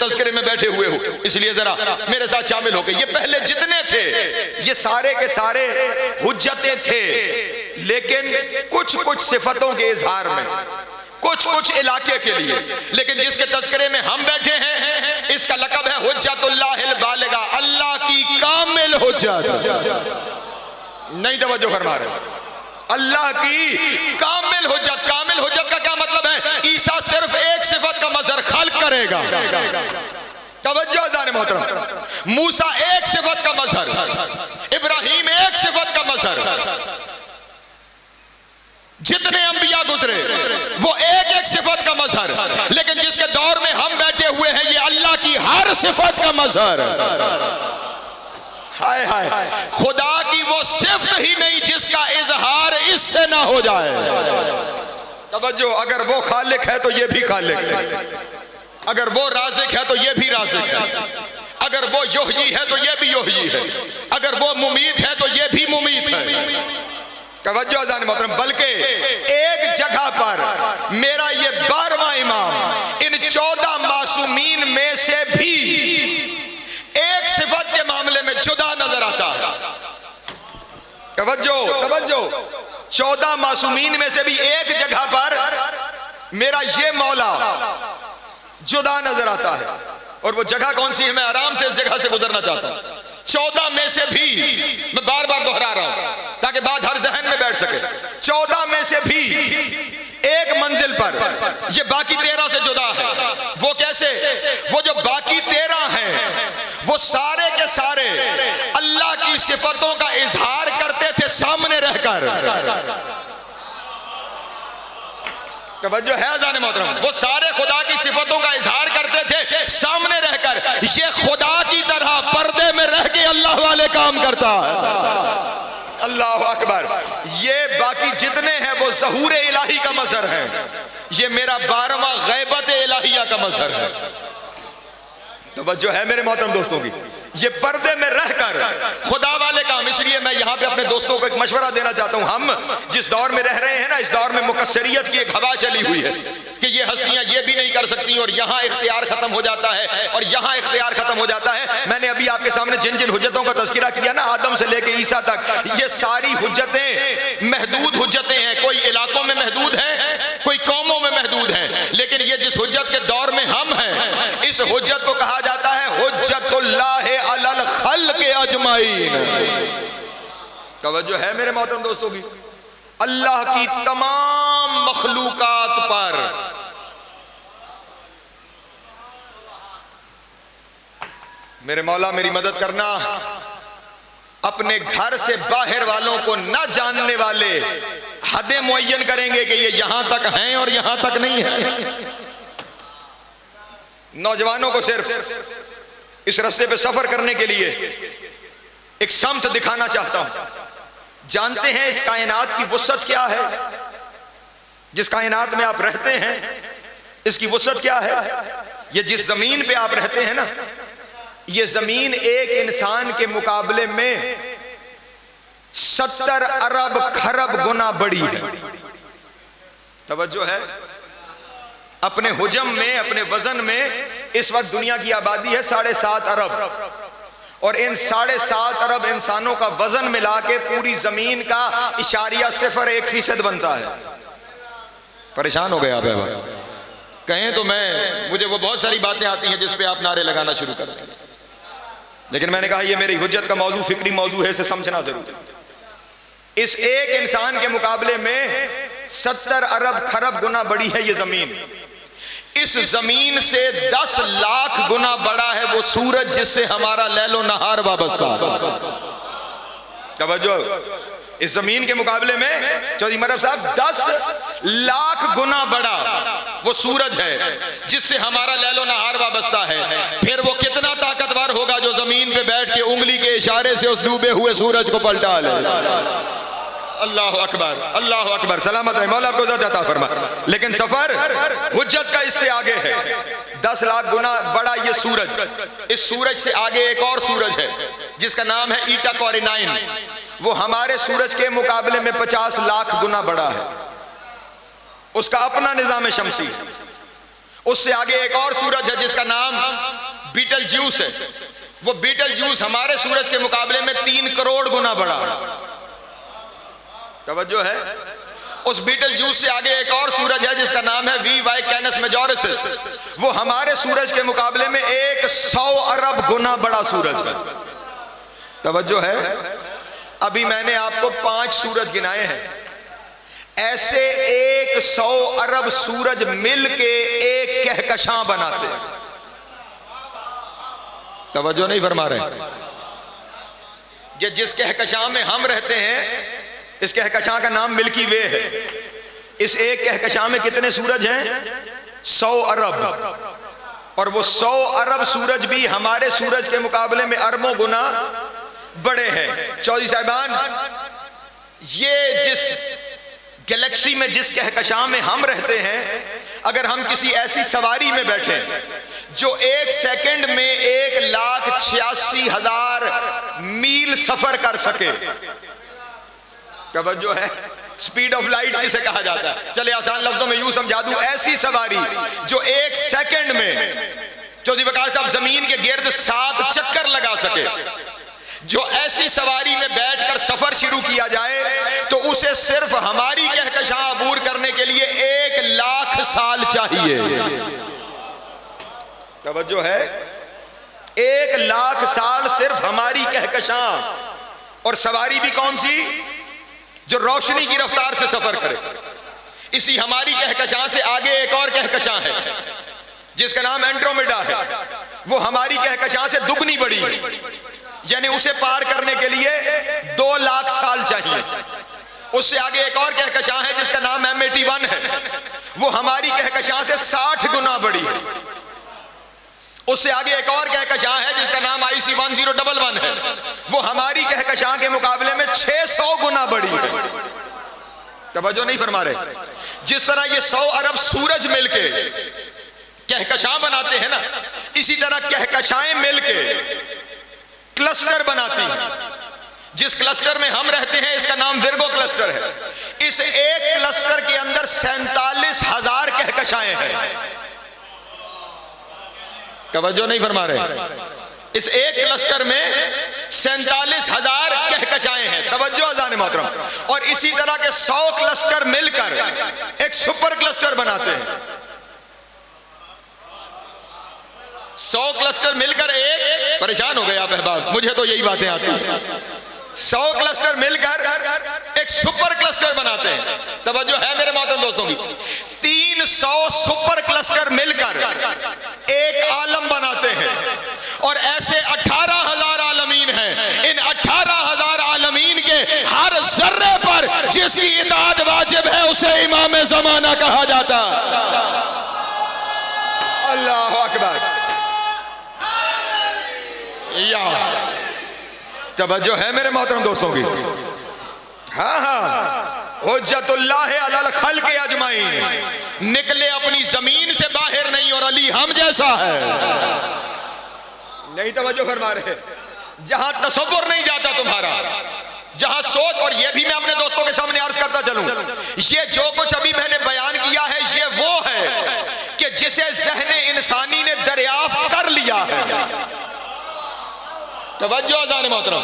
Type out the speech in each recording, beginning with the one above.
तज़किरे में बैठे हुए हो, इसलिए जरा मेरे साथ शामिल हो गए। ये पहले जितने थे ये सारे के सारे हुज्जतें थे, लेकिन कुछ कुछ सिफतों के इजहार में, कुछ कुछ इलाके के लिए। लेकिन जिसके तज़किरे में हम बैठे हैं इसका लक़ब है हुज्जतुल्लाहिल बालिगा, अल्लाह की कामिल हुज्जत। नहीं तवज्जो फरमा रहे, अल्लाह की कामिल हुज्जत। कामिल हुज्जत का क्या मतलब है? ईसा सिर्फ एक सिफत का मज़हर खल्क़ करेगा। तवज्जो जाने मोहतरम, मूसा एक सिफत का मज़हर, इब्राहीम एक सिफत का मज़हर, जितने अंबिया गुजरे वो एक एक सिफत का मज़हर। लेकिन जिसके दौर में हम बैठे हुए हैं ये अल्लाह की हर सिफत का मज़हर। हाय हाय, खुदा की वो सिफ्त ही नहीं जिसका इजहार इससे ना हो जाए। तवज्जो, अगर वो खालिक है तो ये भी खालिक है, अगर वो राज़िक है तो ये भी राज़िक है, अगर वो युहयी है तो ये भी युहयी है, अगर वो मुमीत है तो ये भी मुमीत है। तवज्जो अज़ान मोहतरम, बल्कि एक जगह पर मेरा ये 12वां इमाम इन 14 मासूमीन में से भी एक सिफत के मामले में जुदा नजर आता है। तवज्जो तवज्जो, 14 मासूमीन में से भी एक जगह पर मेरा ये मौला जुदा नजर आता है। और वो जगह कौन सी है? मैं आराम से इस जगह से गुजरना चाहता हूं। 14 में से भी, मैं बार बार दोहरा रहा हूं ताकि बात हर जहन में बैठ सके, 14 में से भी एक मंजिल पर ये बाकी 13 से जुदा है। वो कैसे? वो जो बाकी 13 हैं वो सारे के सारे अल्लाह की सिफतों का इजहार करते थे सामने रहकर। तवज्जो है जाने मोहतरम, वो सारे खुदा की सिफतों का इजहार करते थे सामने रहकर। ये खुदा की तरह पर्दे में रह के अल्लाह वाले काम करता है। अल्लाह अकबर। ये बाकी जितने हैं वो ज़हूर इलाही का मज़हर है, ये मेरा 12वां गैबत इलाहिया का मज़हर है। तवज्जो है मेरे मोहतरम दोस्तों की, ये पर्दे में रहकर खुदा वाले काम। इसलिए मैं यहाँ पे अपने दोस्तों को एक मशवरा देना चाहता हूँ। हम जिस दौर में रह रहे हैं ना, इस दौर में मुकस्सरियत की एक हवा चली हुई है कि ये हस्तियां ये भी नहीं कर सकती और यहाँ इख्तियार खत्म हो जाता है और यहाँ इख्तियार खत्म हो जाता है। मैंने अभी आपके सामने जिन जिन हुज्जतों का तज़किरा किया ना, आदम से लेके ईसा तक, ये सारी हुज्जतें महदूद हुज्जतें हैं। कोई इलाकों में महदूद है, कोई कौमों में महदूद है। लेकिन ये जिस हुज्जत के दौर में हम हैं, इस हुज्जत को कहा जाता है हुज्जतुल्लाह अलल खल्क़ अजमाइन। तवज्जो है मेरे मोहतरम दोस्तों की, अल्लाह की तमाम मखलूकात पर मेरे मौला मेरी मदद करना। अपने घर से बाहर वालों को न जानने वाले हदें मुअय्यन करेंगे कि ये यहां तक हैं और यहां तक नहीं है। नौजवानों को सिर्फ इस रास्ते पे सफर करने के लिए एक समत दिखाना चाहता हूं। जानते हैं इस कायनात की वुसअत क्या है? जिस कायनात में आप रहते हैं इसकी वुसअत क्या है? ये जिस जमीन पे आप रहते हैं ना, ये जमीन एक इंसान के मुकाबले में 70 अरब खरब गुना बड़ी है। तवज्जो है, अपने हुजम में, अपने वजन में इस वक्त दुनिया की आबादी है 7.5 अरब, और इन 7.5 अरब इंसानों का वजन मिला के पूरी जमीन का इशारिया 0.1% बनता है। परेशान हो गए आप कहें तो मुझे वो बहुत सारी बातें आती हैं जिस पे आप नारे लगाना शुरू कर दें, लेकिन मैंने कहा ये मेरी हुज्जत का मौजू फिक्री मौजू है, इसे समझना जरूर। इस एक इंसान के मुकाबले में 70 अरब खरब गुना बड़ी है ये जमीन। इस जमीन से 10 लाख गुना बड़ा है वो सूरज जिससे हमारा लैलो नहार वाबस्ता। तवज्जो, इस जमीन के मुकाबले में चौधरी मरहब साहब 10 लाख गुना बड़ा वो सूरज है जिससे हमारा लैलो नहार वाबस्ता है। फिर वो कितना ताकतवर होगा जो जमीन पे बैठ के उंगली के इशारे से उस डूबे हुए सूरज को पलटा ले। अल्लाह अकबर, अल्लाह अकबर, सलामत रहे, मौला आपको ज़िंदा अता फरमा। लेकिन सफर हुज्जत का इससे आगे है, 10 लाख गुना बड़ा ये सूरज। इस सूरज से आगे एक और सूरज है जिसका नाम है ईटा कोरिनाइन। वो हमारे सूरज के मुकाबले में 50 लाख गुना बड़ा है, उसका अपना निजाम शमसी। उससे आगे एक और सूरज है जिसका नाम बीटल ज्यूस है, वो बीटल ज्यूस हमारे सूरज के मुकाबले में 3 करोड़ गुना बड़ा है। तवज्जो है। उस बीटल ज्यूस से आगे एक और सूरज है जिसका नाम है VY कैनस मेजोरिस, वो हमारे सूरज के मुकाबले में 100 अरब गुना बड़ा सूरज है। तवज्जो है। अभी मैंने आपको 5 सूरज गिनाए हैं, ऐसे 100 अरब सूरज मिलके एक कहकशां बनाते हैं। तवज्जो नहीं फरमा रहे। ये जिस कहकशां में हम रहते हैं, इस कहकशां का नाम मिल्की वे है। इस एक कहकशां में कितने सूरज हैं? 100 अरब। और वो 100 अरब सूरज भी हमारे सूरज के मुकाबले में अरबों गुना बड़े हैं। चौधरी साहिबान, ये जिस गैलेक्सी में, जिस कहकशां में हम रहते हैं, अगर हम किसी ऐसी सवारी में बैठे जो 1 सेकंड में 1,86,000 मील सफर कर सके, तवज्जो है, स्पीड ऑफ लाइट जिसे कहा जाता है, चले आसान लफ्जों में यूं समझा दूं, ऐसी सवारी जो 1 सेकंड में चौधरी वकार साहब जमीन के गिर्द 7 चक्कर लगा सके, जो ऐसी सवारी में बैठकर सफर शुरू किया जाए तो उसे सिर्फ हमारी कहकशां अबूर करने के लिए 1,00,000 साल चाहिए। तवज्जो है। 1,00,000 साल सिर्फ हमारी कहकशां। और सवारी भी कौन सी? जो रोशनी की रफ्तार से सफर करे। इसी हमारी कहकशां से आगे एक और कहकशां है जिसका नाम एंड्रोमेडा है, वो हमारी कहकशां से दुगनी बड़ी है, यानी उसे पार करने के लिए 2,00,000 साल चाहिए। उससे आगे एक और कहकशां है जिसका नाम M81 है, वो हमारी कहकशां से 60 गुना बड़ी है। उससे आगे एक और कहकशां है जिसका नाम IC1011 है, वो हमारी कहकशां के मुकाबले में 600 गुना बड़ी है। तवज्जो नहीं फरमा रहे। जिस तरह ये 100 अरब सूरज मिलके कहकशां बनाते हैं ना, इसी तरह कहकशाएं मिलके क्लस्टर बनाती हैं। जिस क्लस्टर में हम रहते हैं इसका नाम विर्गो क्लस्टर है। इस एक क्लस्टर के अंदर 47,000 कहकशाएं हैं। तवज्जो नहीं फरमा रहे। इस एक क्लस्टर में 47,000 कहकशाएं हैं। तवज्जो अज़ान मोहतरम। और इसी तरह के 100 क्लस्टर मिलकर एक सुपर क्लस्टर बनाते हैं। 100 क्लस्टर मिलकर एक, परेशान हो गए आप अहबाब, मुझे तो यही बातें आती हैं। 100 क्लस्टर मिलकर एक सुपर क्लस्टर बनाते हैं। तवज्जो है मेरे मोहतरम दोस्तों की। 300 सुपर क्लस्टर मिलकर एक आलम बनाते हैं। और ऐसे 18,000 आलमीन हैं। इन 18,000 आलमीन के हर जर्रे पर जिसकी इताअत वाजिब है उसे इमाम ज़माना कहा जाता। अल्लाह अकबर। या तवज्जो है मेरे मोहतरम दोस्तों की। हाँ हाँ, हुज्जतुल्लाह अलल खल्क़ अजमाइन, निकले अपनी जमीन से बाहर नहीं और अली हम जैसा है। नहीं तवज्जो फरमा रहे। जहां तसव्वुर नहीं जाता तुम्हारा, जहां सोच, और ये भी मैं अपने दोस्तों के सामने अर्ज करता चलूं, ये जो कुछ अभी मैंने बयान किया है ये वो है कि जिसे ज़हन इंसानी ने दरियाफ्त कर लिया है। तवज्जो अज़ान मोहतरम।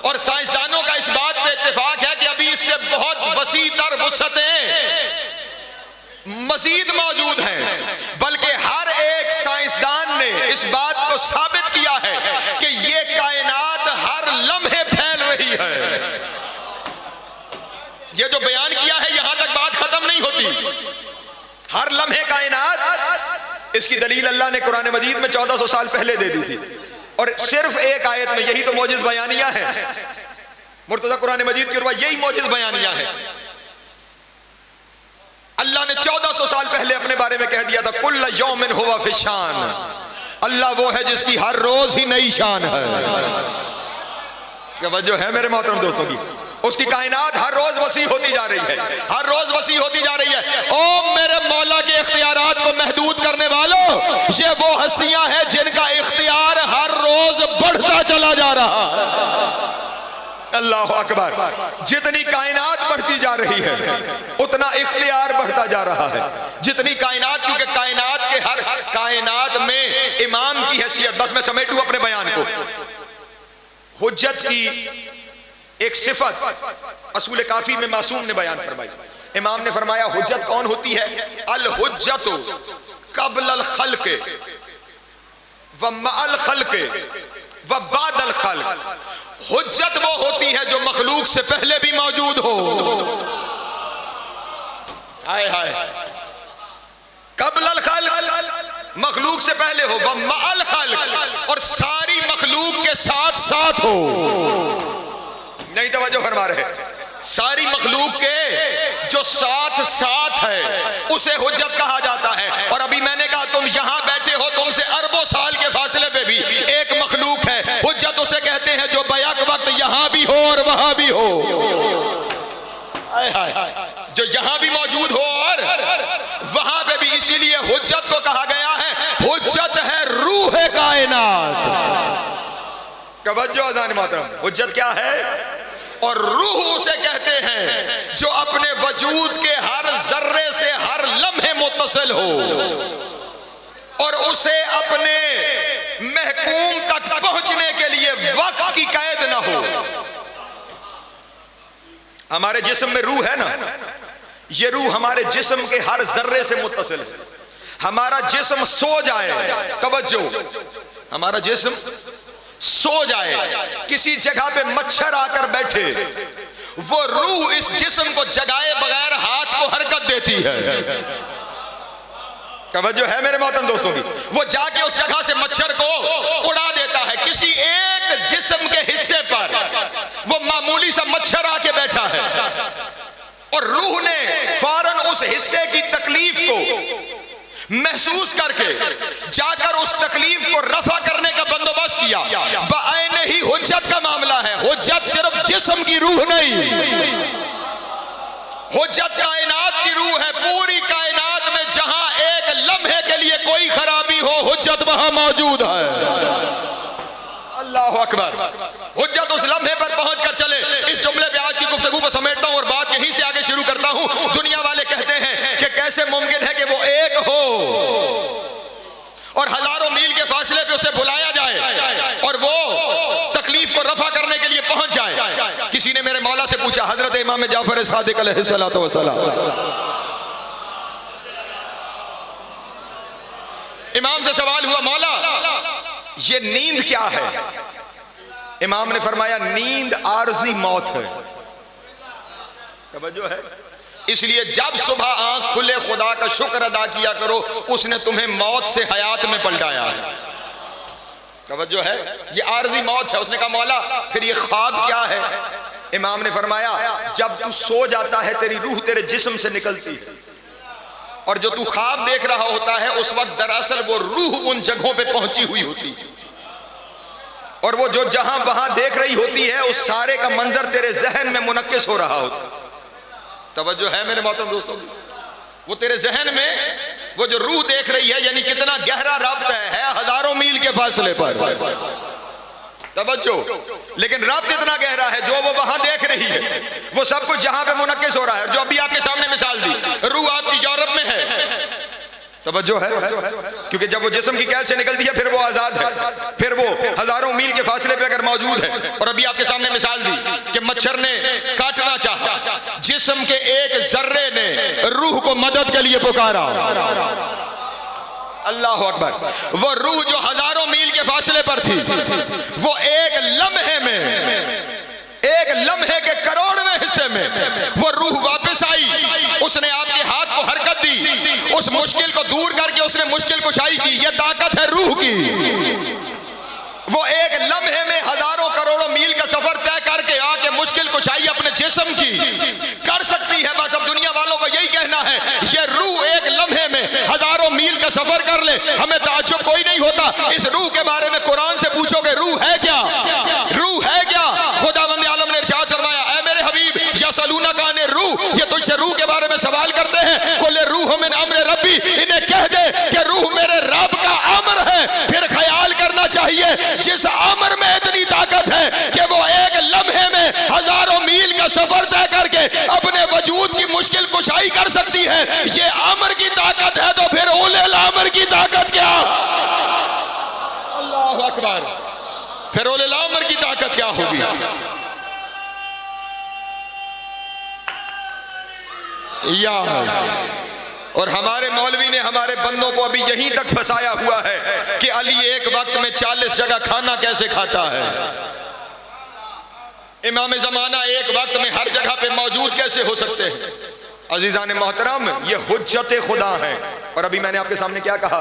और साइंसदानों का इस बात पे इत्तेफाक है कि अभी इससे बहुत वसी तर वसअतें मजीद मौजूद हैं। बल्कि हर एक साइंसदान ने इस बात को साबित किया है कि ये कायनात हर लम्हे फैल रही है। ये जो बयान किया है यहां तक बात खत्म नहीं होती। हर लम्हे कायनात, इसकी दलील अल्लाह ने कुरान मजीद में 1400 साल पहले दे दी थी। और सिर्फ एक आयत में, यही तो मौजिज़ बयानिया है। मुर्तज़ा कुरान मजीद की रुआ यही मौजिज़ बयानिया है। अल्लाह ने 1400 साल पहले अपने बारे में कह दिया था, कुल्ल यौमिन हुवा फिशान। अल्लाह वो है जिसकी हर रोज ही नई शान है। जो है मेरे मोहतरम दोस्तों की, उसकी कायनात हर रोज वसी होती जा रही है, हर रोज वसी होती जा रही है। ओ मेरे मौला के इख्तियारात को महदूद करने वालों, ये वो हस्तियां हैं जिनका इख्तियार हर रोज बढ़ता चला जा रहा है। अल्लाह अकबर। जितनी कायनात बढ़ती जा रही है उतना इख्तियार बढ़ता जा रहा है। जितनी कायनात, क्योंकि कायनात के हर कायनात में इमाम की हैसियत, बस मैं समेटूं अपने बयान को, हुज्जत की एक सिफत असूल काफी में मासूम ने बयान फरमाई। इमाम ने फरमाया हुज्जत कौन होती है? अल हुज्जतु क़ब्ल अल खल्क़ व मअल खल्क़ व बादल खल्क़। हुज्जत वो होती है जो मखलूक से पहले भी मौजूद हो, हाय हाय, क़ब्ल अल खल्क़ मखलूक से पहले हो, व मअल खल्क़ और सारी मखलूक के साथ साथ हो। नहीं तवज्जो फरमा रहे, सारी मखलूक के जो साथ साथ है उसे हुज्जत कहा जाता है। और अभी मैंने कहा तुम यहां बैठे हो, तुमसे अरबों साल के फासले पे भी एक मखलूक है, हुज्जत उसे कहते हैं जो बैक वक्त यहां भी हो और वहां भी हो, जो यहां भी मौजूद हो और वहां पे भी। इसीलिए हुज्जत को कहा गया है, हुज्जत है रूह कायनात। तवज्जो अज़ान मोहतरम, हुज्जत क्या है? और रूह उसे कहते हैं जो अपने वजूद के हर जर्रे से हर लम्हे मुत्तसिल हो और उसे अपने महकूम तक पहुंचने के लिए वक्त की कैद ना हो। हमारे जिस्म में रूह है ना, ये रूह हमारे जिस्म के हर जर्रे से मुत्तसिल है। हमारा जिस्म सो जाए, तवज्जो, हमारा जिस्म सो जाए, किसी जगह पे मच्छर आकर बैठे, वो रूह इस जिस्म को जगाए बगैर हाथ को हरकत देती है। तवज्जो है मेरे मोहतरम दोस्तों की? वो जाके उस जगह से मच्छर को उड़ा देता है। किसी एक जिस्म के हिस्से पर वो मामूली सा मच्छर आके बैठा है और रूह ने फौरन उस हिस्से की तकलीफ को महसूस करके जाकर उस तकलीफ को रफा करने का बंदोबस्त किया। बायने ही हुज्जत का मामला है। हुज्जत सिर्फ जिस्म की रूह नहीं, हुज्जत कायनात की रूह है। पूरी कायनात में जहां एक लम्हे के लिए कोई खराबी हो, हुज्जत वहां मौजूद है। अल्लाह अकबर। हुज्जत उस लम्हे पर पहुंचकर चले। इस जुमले पे आज की गुफ्तगू को समेटता हूं और बात यहीं से आगे शुरू करता हूं। दुनिया वाले कहते हैं कि कैसे मुमकिन है कि वो एक हो और हजारों मील के फासले पे उसे बुलाया जाए और वो तकलीफ को रफा करने के लिए पहुंच जाए। किसी ने मेरे मौला से पूछा, हजरत इमाम जाफर सादिक अलैहिस्सलातु वस्सलाम, इमाम से सवाल हुआ, मौला ये नींद क्या है? इमाम ने फरमाया नींद आरजी मौत है। तवज्जो है? इसलिए जब सुबह आंख खुले खुदा का शुक्र अदा किया करो, उसने तुम्हें मौत से हयात में पलटाया है। तवज्जो है? ये आरजी मौत है। उसने कहा मौला फिर ये ख्वाब क्या है? इमाम ने फरमाया जब तू सो जाता है तेरी रूह तेरे जिस्म से निकलती है और जो तू ख्वाब देख रहा होता है उस वक्त दरअसल वो रूह उन जगहों पे पहुंची हुई होती है और वो जो जहां वहां देख रही होती है उस सारे का मंजर तेरे जहन में मुनक्किस हो रहा होता। तवज्जो है मेरे मोहतरम दोस्तों? वो तेरे जहन में वो जो रूह देख रही है, यानी कितना गहरा रब्त है हजारों मील के फासले पर। तवज्जो, लेकिन रब्त इतना गहरा है जो वो वहां देख रही है, वो सब कुछ जहां पे मुनक्किस हो रहा है। जो अभी आपके सामने मिसाल दी, रूह आपकी यूरोप में है। तवज्जो है? क्योंकि जब वो जिस्म की कैद से निकलती है फिर वो आजाद है, फिर वो हजारों मील के फासले पे अगर मौजूद है। और अभी आपके सामने मिसाल दी कि मच्छर ने काटना चाहा, जिस्म के एक जर्रे ने रूह को मदद के लिए पुकारा। अल्लाह अकबर। वो रूह जो हजारों मील के फासले पर थी, वो एक लम्हे में, एक लम्हे के करोड़वें हिस्से में वो रूह वापस आई। उसने आपके हाथ को हरकत दी, उस मुश्किल को दूर करके उसने मुश्किल कुशाई की। ये ताकत है रूह की। वो एक लम्हे में हजारों करोड़ों मील का सफर तय करके आके मुश्किल कुशाई अपने जिस्म की कर सकती है। बस अब दुनिया वालों को यही कहना है, ये रूह एक लम्हे में हजारों मील का सफर कर ले, हमें ताज्जुब कोई नहीं होता। इस रूह के बारे में कुरान से पूछोगे रूह है क्या, रूह है क्या? खुदावंद आलम ने इरशाद फरमाया, ऐ मेरे हबीब यसअलूना काने रूह, ये तुझसे रूह के बारे में सवाल करते हैं। कुल रूह मिन अम्र रब्बी, इन्हें कह दे कि रूह मेरे रब का अम्र है। फिर ख्याल करना चाहिए जिस अमर में इतनी ताकत है कि वो एक लम्हे में हजारों मील का सफर तय करके अपने है, ये अमर की ताकत है, तो फिर उलिल अमर की ताकत क्या? अल्लाह अकबर। फिर उलिल अमर की ताकत क्या होगी? या और हमारे मौलवी ने हमारे बंदों को अभी यहीं तक फंसाया हुआ है कि अली एक वक्त में 40 जगह खाना कैसे खाता है, इमाम ज़माना एक वक्त में हर जगह पे मौजूद कैसे हो सकते हैं। अजीज़ान मोहतरम, ये हुज्जत खुदा है। और अभी मैंने आपके सामने क्या कहा,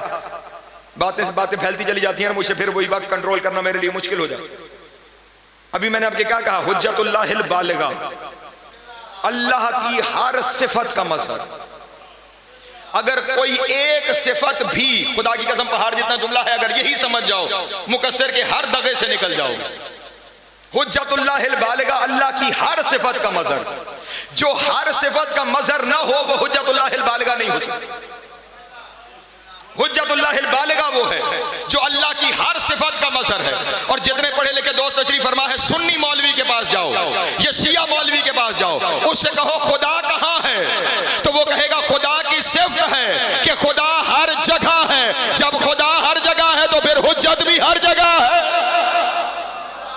बातें से बातें फैलती चली जाती हैं, मुझे फिर वही वक्त कंट्रोल करना मेरे लिए मुश्किल हो जाए। अभी मैंने आपके क्या कहा, हुज्जतुल्लाहिल बालिगा, अल्लाह की हर सिफत का मजहर। अगर कोई एक सिफत भी, खुदा की कसम पहाड़ जितना जुमला है, अगर यही समझ जाओ मुकस्सर के हर दगे से निकल जाओ। हुज्जतुल्लाहिल बालिगा, अल्लाह की हर सिफत का मजहर। जो हर सिफत का मजहर ना हो वो हुज्जतुल्लाहिल बालिगा नहीं हो सकती। हुज्जतुल्लाहिल बालिगा वो है जो अल्लाह की हर सिफत का मजहर है। और जितने पढ़े लिखे दोस्त तशरीफ फरमा है, सुन्नी मौलवी के पास जाओ या शिया मौलवी के पास जाओ, उससे कहो खुदा कहाँ है, तो वो कहेगा खुदा की सिफत है कि खुदा